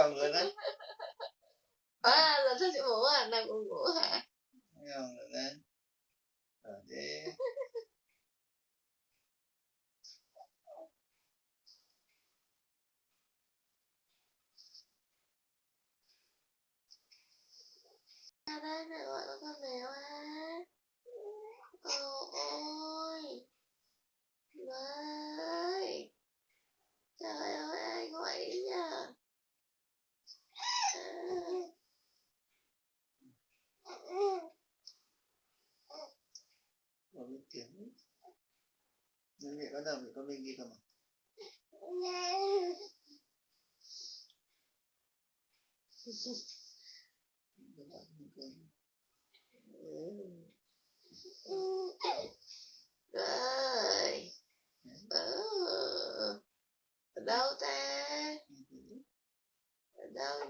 nhầm rồi đấy. Là sao chị ngủ à? Nào cũng ngủ hả? Nhầm rồi đấy. Ở đi. Ra đây mẹ gọi con mèo à. Ôi Mai, trời ơi ai gọi nhỉ? Có biết tiếng. Nhưng mẹ có đầu thì có bên kia không? Rồi. Ở đâu ta? Ở đâu nhỉ?